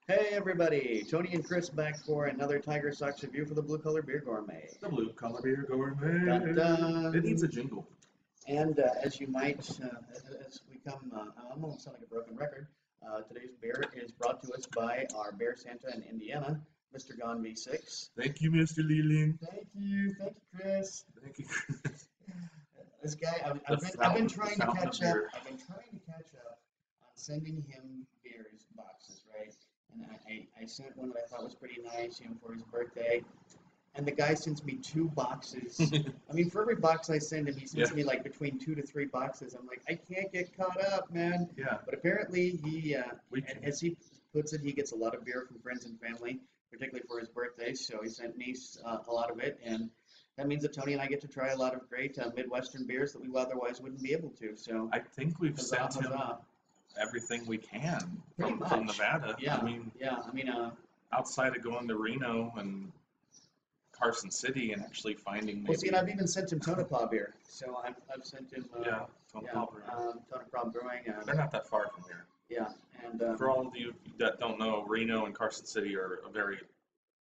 Hey everybody, Tony and Chris back for another TigerSox review for the Blue Collar Beer Gourmet. The blue collar beer Dun gourmet. It needs a dun! jingle. And as you might, as we come, I'm almost sound like a broken record. Today's beer is brought to us by our Bear Santa in Indiana, Mr. Gone V6. Thank you, Mr. Leland. Thank you, Chris. Thank you. This guy, The I've been fountain, trying the to fountain of catch up. beer. I've been trying to catch up on sending him beers boxes, right? And I sent one that I thought was pretty nice, for his birthday. And the guy sends me 2 boxes. I mean, for every box I send him, he sends Yeah. me like between 2 to 3 boxes. I'm like, I can't get caught up, man. Yeah, But apparently, we can. as he puts it, he gets a lot of beer from friends and family, particularly for his birthday. So he sent me a lot of it, and that means that Tony and I get to try a lot of great Midwestern beers that we otherwise wouldn't be able to. So I think we've huzzah, sent him huzzah. everything we can Pretty from much. Nevada. Yeah, I mean, yeah. I mean, outside of going to Reno and Carson City and actually finding well, see, maybe, and I've even sent him Tonopah beer. So I've sent him, Tony yeah, Popper. Tonopah Brewing. They're not that far from here. Yeah, and For all of you that don't know, Reno and Carson City are a very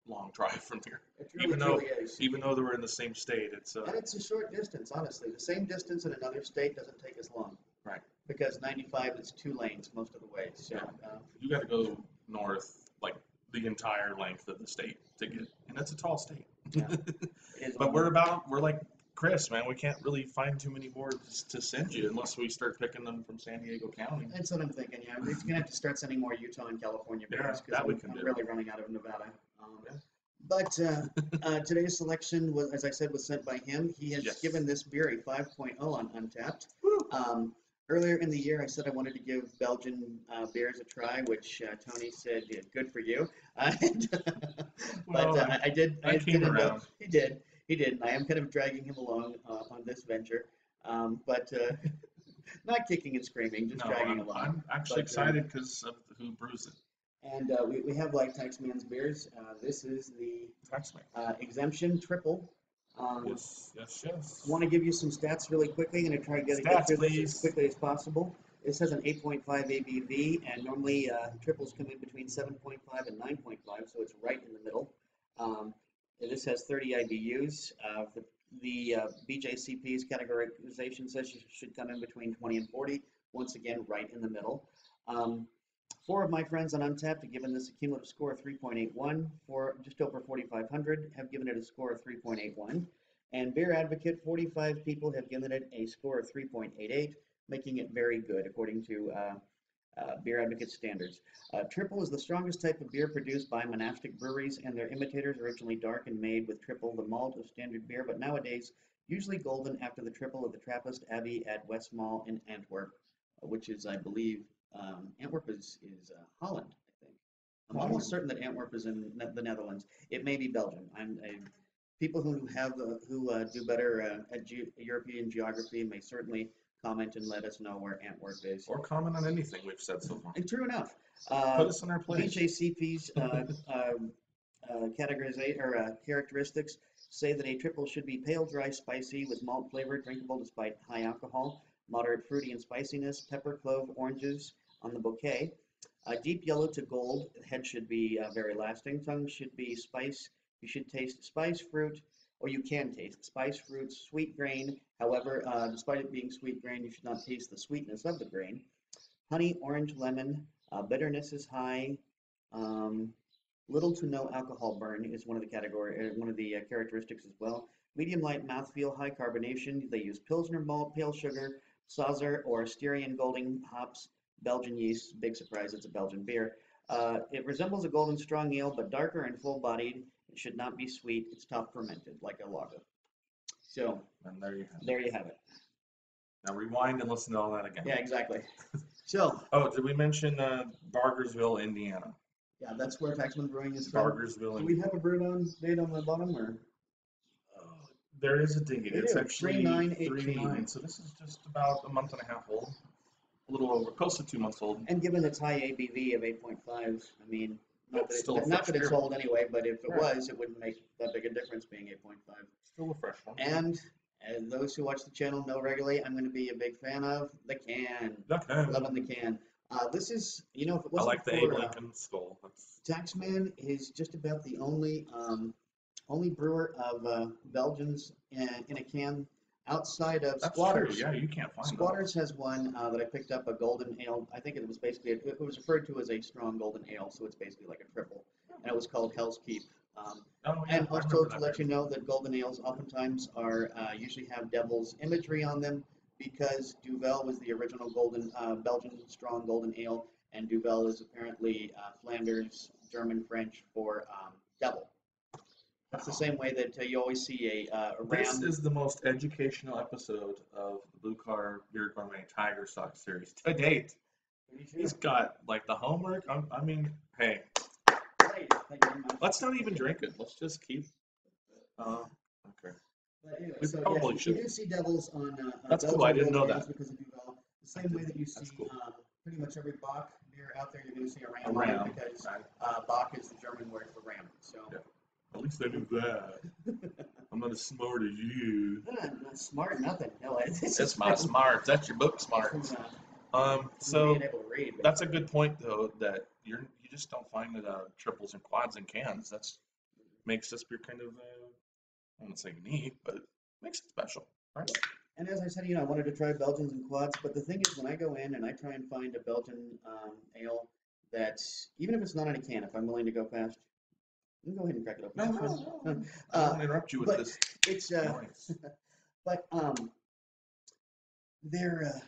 long drive from here. it really, Even though truly is. even though they were in the same state, it's And it's a short distance, honestly. The same distance in another state doesn't take as long. Right. Because 95 is 2 lanes most of the way. So, you got to go north like the entire length of the state to get, and it's a tall state. yeah, it is. But we're like Chris, man. We can't really find too many more to send you unless we start picking them from San Diego County. That's what I'm thinking. Yeah, we're gonna have to start sending more Utah and California Yeah, beers that we because can I'm do. really running out of Nevada. Yeah. But today's selection was, as I said, was sent by him. He has Yes. given this beer a 5.0 on Untapped. Woo. Earlier in the year, I said I wanted to give Belgian beers a try, which Tony said, yeah, good for you. Well, But I did. I came did end up- around. He did. He did. And I am kind of dragging him along on this venture. But not kicking and screaming, just No, dragging along. I'm actually But, excited because of who brews it. And we have like Taxman's beers. This is the Taxman. Exemption Triple. Yes. I want to give you some stats really quickly. I'm going to try to get Stats, through this please. as quickly as possible. This has an 8.5 ABV, and normally triples come in between 7.5 and 9.5, so it's right in the middle. And this has 30 IBUs. The BJCP's categorization says you should come in between 20 and 40. Once again, right in the middle. 4 of my friends on Untapped have given this a cumulative score of 3.81. For just over 4,500 have given it a score of 3.81. And Beer Advocate, 45 people have given it a score of 3.88, making it very good according to Beer Advocate standards. Tripel is the strongest type of beer produced by monastic breweries, and their imitators originally dark and made with Tripel, the malt of standard beer, but nowadays usually golden after the Tripel of the Trappist Abbey at Westmalle in Antwerp, which is, I believe, Antwerp is Holland, I think. I'm almost certain that Antwerp is in the Netherlands. It may be Belgium. People who have who do better at European geography may certainly comment and let us know where Antwerp is. Or comment on anything we've said so far. And true enough, Put us in our place. BJCP's characteristics say that a triple should be pale, dry, spicy, with malt flavor, drinkable despite high alcohol, moderate fruity and spiciness, pepper, clove, oranges on the bouquet. Deep yellow to gold, head should be very lasting, tongue should be spice. You should taste spice, fruit, or you can taste spice, fruit, sweet grain. However, despite it being sweet grain, you should not taste the sweetness of the grain. Honey, orange, lemon, bitterness is high. Little to no alcohol burn is one of the characteristics as well. Medium light mouthfeel, high carbonation. They use Pilsner malt, pale sugar, Sazer or Styrian Golding hops, Belgian yeast. Big surprise, it's a Belgian beer. It resembles a golden strong ale, but darker and full-bodied. It should not be sweet. It's top fermented, like a lager. So, And there you have it. there you have it. Now rewind and listen to all that again. Yeah, exactly. So, Oh, did we mention Bargersville, Indiana? yeah, that's where Taxman Brewing is from. Bargersville, Do we have a brew date on the bottom, or? there is a date. We It's do, actually 3/9/18. 3/9. So this is just about a month and a half old. A little over, close to 2 months old. And given its high ABV of 8.5, I mean, not It's still a that fresh it's beer. old anyway, but if it Right. was, it wouldn't make that big a difference being 8.5. Still a fresh one. And those who watch the channel know regularly, I'm going to be a big fan of the can. Okay. Loving the can. This is, you know, if it I wasn't like the Abe for Lincoln skull. That's Taxman is just about the only brewer of Belgians in a can outside of true. Squatters. Yeah, you can't find Squatters has one that I picked up, a golden ale. I think it was basically, it was referred to as a strong golden ale, so it's basically like a triple. And it was called Hell's Keep. Oh yeah, And I also remember to that let you very know that golden ales oftentimes are usually have devil's imagery on them because Duvel was the original golden Belgian strong golden ale, and Duvel is apparently Flanders, German, French for devil. That's the well. same way that you always see a This ram. is the most educational episode of the Blue Car Beer Gourmet TigerSox series to date. He's got like the homework. I mean, hey, Hey, thank you very much. let's not even drink it. Let's just keep. Okay. But anyway, We so probably you should. do see devils on That's cool. Belgian I didn't know golden ales that. because of Duvel. The same way that you see That's cool. pretty much every Bach beer out there, you're going to see a A ram on ram. it because Right. Bach is the German word for ram. So Yeah. At least I knew that. I'm not as smart as you. not smart, nothing. No, this That's is my from, smarts. That's your book from, smarts. from So being able to read. that's a good point though. That you just don't find it triples and quads in cans. That's makes this beer kind of I wouldn't say unique, but makes it special, right? And as I said, you know, I wanted to try Belgians and quads, but the thing is, when I go in and I try and find a Belgian ale that's, even if it's not in a can, if I'm willing to go fast, you can go ahead and crack it open. No, That's no, fine. no. I don't want to interrupt you with But this it's, noise. but there.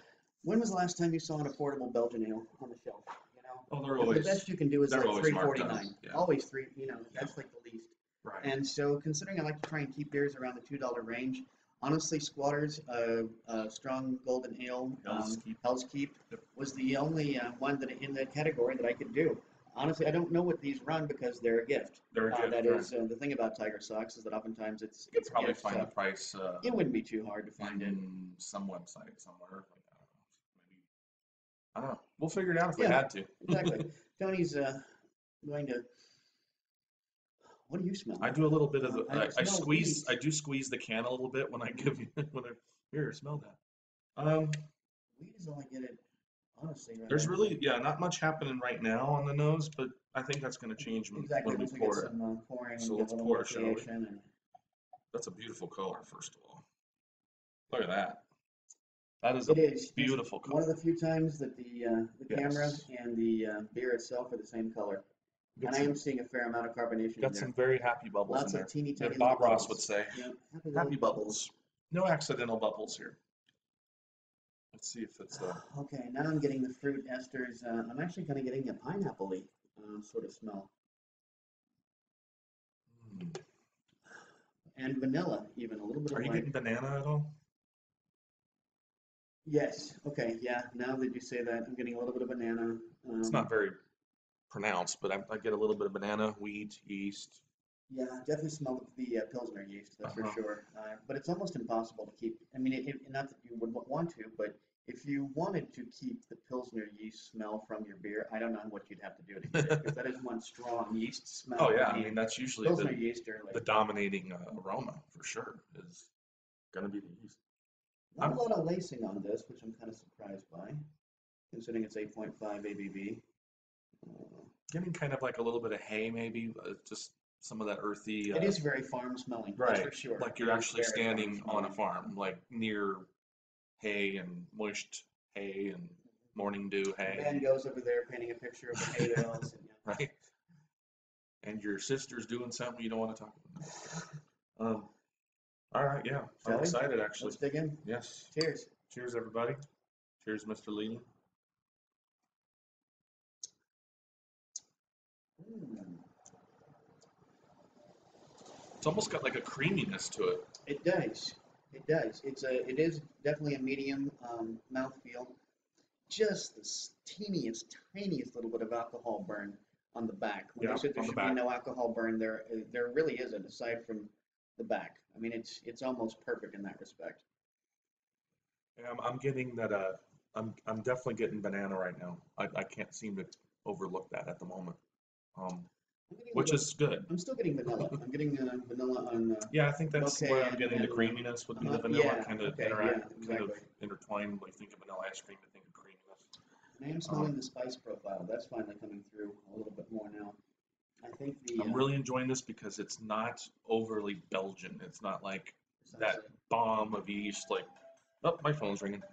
When was the last time you saw an affordable Belgian ale on the shelf? You know, Oh, they're the always best you can do is they're like always marked up. $3.49. Yeah. Always three. You know, that's like the least. Right. And so, considering I like to try and keep beers around the $2 range, honestly, Squatters, strong golden ale, Hell's Keep, Yep. was the only one that in the category that I could do. Honestly, I don't know what these run because they're a gift. They're a gift, That right. is the thing about TigerSox is that oftentimes it's You could probably gift, find so the price it wouldn't be too hard to find it. in some website somewhere. Like, maybe I don't know. We'll figure it out if we Yeah, had to. Exactly. Tony's going to. What do you smell? I do a little bit of I smell wheat. I do squeeze the can a little bit when I give you here, smell that. Wheat is all I get it. Honestly, right There's now. really not much happening right now on the nose, but I think that's going to change Exactly. when we Once we get pour it. some pouring So and get let's a little pour more it, shall we? creation and. That's a beautiful color, first of all. Look at that. That is It a is beautiful one color. of the few times that the camera Yes. and the beer itself are the same color. Got And I some, am seeing a fair amount of carbonation in got there. some very happy bubbles Lots in of there. teeny tiny As Bob little Ross would bubbles. say, Yep. happy little bubbles. No accidental bubbles here. Let's see if it's Okay, now I'm getting the fruit esters. I'm actually kind of getting a pineapple-y sort of smell. And vanilla, even a little bit of Are you like. getting banana at all? Yes. Okay. Yeah. Now that you say that, I'm getting a little bit of banana. It's not very pronounced, but I get a little bit of banana, wheat, yeast. Yeah, definitely smell the Pilsner yeast, that's for Uh-huh. sure. But it's almost impossible to keep. I mean, not that you would want to, but if you wanted to keep the Pilsner yeast smell from your beer, I don't know what you'd have to do to get it, because that is one strong yeast smell. Oh yeah, I mean that's usually Pilsner yeast are the like dominating aroma for sure is gonna be the yeast. not a lot of lacing on this, which I'm kind of surprised by, considering it's 8.5 ABV. Getting kind of like a little bit of hay, maybe just some of that earthy. It is very farm smelling, right, that's for sure. like you're It is actually very standing on a farm-smelling. farm, like near hay and moist hay and morning dew hay. Van Gogh's over there painting a picture of the hay bales. And, yeah. Right. And your sister's doing something you don't want to talk about. All right, yeah, Shall I'm we? excited actually. Let's dig in. Yes. Cheers. Cheers, everybody. Cheers, Mr. Leland. It's almost got like a creaminess to it. It does. It does. It is definitely a medium mouthfeel. Just the teeniest, tiniest little bit of alcohol burn on the back. When Yeah, they said there on the should be back. no alcohol burn, there really isn't, aside from the back. I mean, it's almost perfect in that respect. Yeah, I'm getting that. I'm definitely getting banana right now. I can't seem to overlook that at the moment. Which is good. I'm still getting vanilla. I'm getting vanilla on. Yeah, I think that's Okay, where I'm getting the and, creaminess would be the yeah, vanilla kind of okay, interact, yeah, kind of exactly. intertwined. When you think of vanilla ice cream, you think of creaminess. I am smelling the spice profile. That's finally coming through a little bit more now. I think I'm really enjoying this because it's not overly Belgian. It's not like that bomb of yeast. Like, oh, my phone's ringing.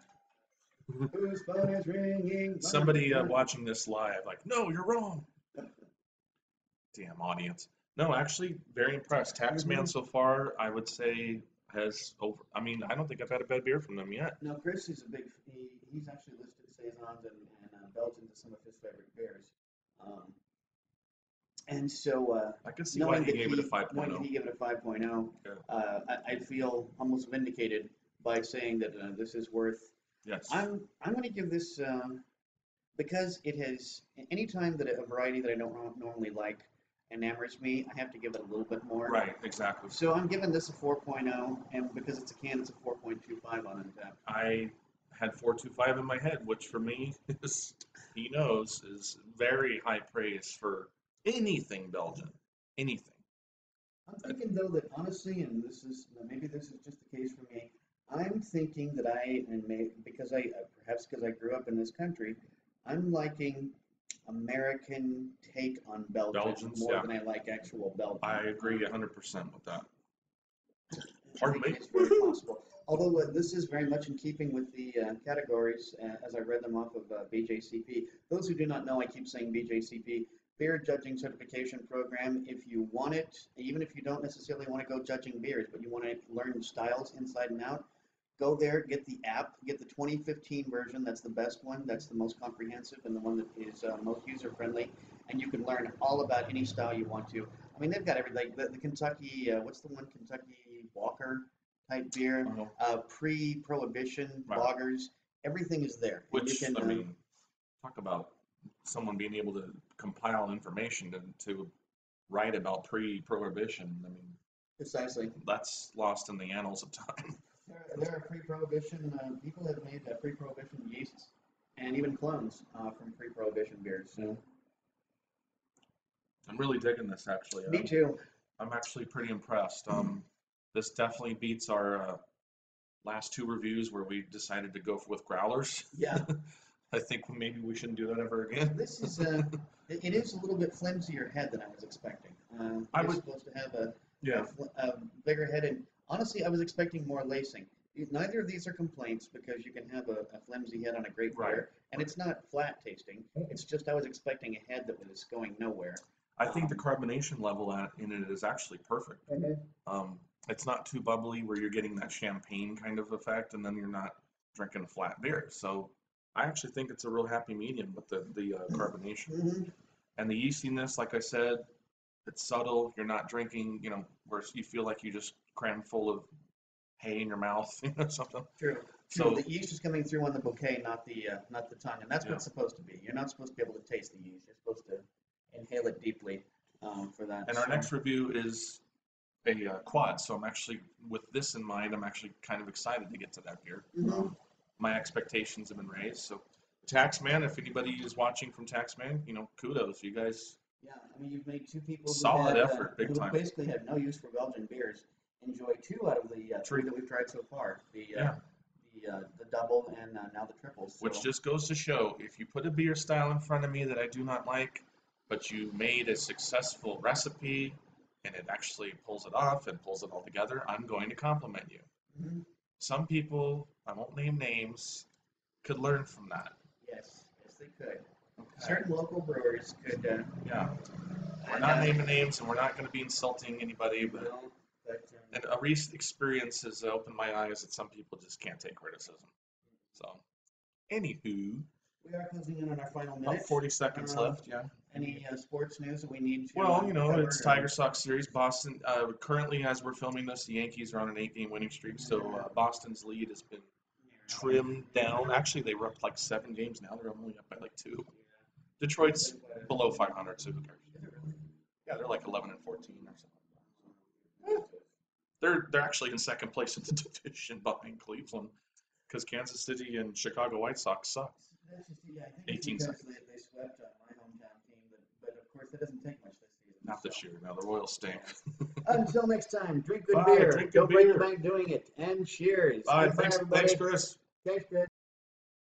Whose phone is ringing? Somebody watching this live, like, no, you're wrong. Damn audience. No, actually, very impressed. Taxman so far, I would say, has over. I mean, I don't think I've had a bad beer from them yet. No, Chris is a big. He's actually listed saisons and Belgians as some of his favorite beers. And so, I can see why he gave it a 5.0. Knowing he gave it a 5.0, I feel almost vindicated by saying that this is worth. Yes. I'm going to give this because it has. Anytime that a variety that I don't normally like enamors me, I have to give it a little bit more. Right. Exactly. So I'm giving this a 4.0, and because it's a can, it's a 4.25 on Untappd. I had 4.25 in my head, which for me is, he knows, is very high praise for anything Belgian, anything. I'm thinking though that honestly, and maybe this is just the case for me. I'm thinking that perhaps because I grew up in this country, I'm liking American take on Belgians more than I like actual Belgian. I agree 100% with that. Pardon me. It's very possible. Although this is very much in keeping with the categories as I read them off of BJCP. Those who do not know, I keep saying BJCP, Beer Judging Certification Program. If you want it, even if you don't necessarily want to go judging beers, but you want to learn styles inside and out, go there, get the app, get the 2015 version. That's the best one. That's the most comprehensive and the one that is most user-friendly. And you can learn all about any style you want to. I mean, they've got everything. The Kentucky, what's the one? Kentucky Walker type beer, pre-prohibition loggers. Everything is there. Which, I mean, talk about someone being able to compile information to write about pre-prohibition. I mean, precisely. That's lost in the annals of time. There are pre-prohibition, people have made pre-prohibition yeasts and even clones from pre-prohibition beers. So I'm really digging this, actually. Me too. I'm actually pretty impressed. This definitely beats our last two reviews where we decided to go with growlers. Yeah. I think maybe we shouldn't do that ever again. This is it is a little bit flimsier head than I was expecting. I was supposed to have a bigger head, and honestly, I was expecting more lacing. Neither of these are complaints because you can have a flimsy head on a great beer, and it's not flat tasting. It's just I was expecting a head that was going nowhere. I think the carbonation level in it is actually perfect. It's not too bubbly where you're getting that champagne kind of effect, and then you're not drinking a flat beer. So I actually think it's a real happy medium with the carbonation. And the yeastiness, like I said, it's subtle. You're not drinking, where you feel like you just crammed full of hay in your mouth, something. True. So the yeast is coming through on the bouquet, not the tongue, and that's what it's supposed to be. You're not supposed to be able to taste the yeast. You're supposed to inhale it deeply for that. And our next review is a quad, so I'm actually, with this in mind, I'm actually kind of excited to get to that beer. My expectations have been raised. So Taxman, if anybody is watching from Taxman, kudos, you guys. Yeah, I mean, you've made two people solid effort, big time. Basically had no use for Belgian beers. Enjoy 2 out of the 3 that we've tried so far. The double and now the triples. So. Which just goes to show, if you put a beer style in front of me that I do not like, but you made a successful recipe and it actually pulls it off and pulls it all together, I'm going to compliment you. Some people, I won't name names, could learn from that. Yes, they could. Okay. Certain local brewers could. Yeah. We're not naming names, and we're not going to be insulting anybody, but and a recent experience has opened my eyes that some people just can't take criticism. So, anywho. We are closing in on our final minute. About 40 seconds left, yeah. Any sports news that we need to Well, it's TigerSox series. Boston, currently as we're filming this, the Yankees are on an 8-game winning streak, so Boston's lead has been trimmed down. Actually, they were up like 7 games now. They're only up by like 2. Detroit's below 500, so who cares? Yeah, they're like 11 and 14 or something. They're actually in second place in the division behind Cleveland because Kansas City and Chicago White Sox suck. I think 18 seconds. They swept my hometown team, but of course that doesn't take much this season. Not this year. Now the Royals stink. Until next time, drink good Bye, beer. drink good Don't break beer. the bank doing it. And cheers. Bye. Goodbye, Thanks, everybody. Chris. Thanks, Chris.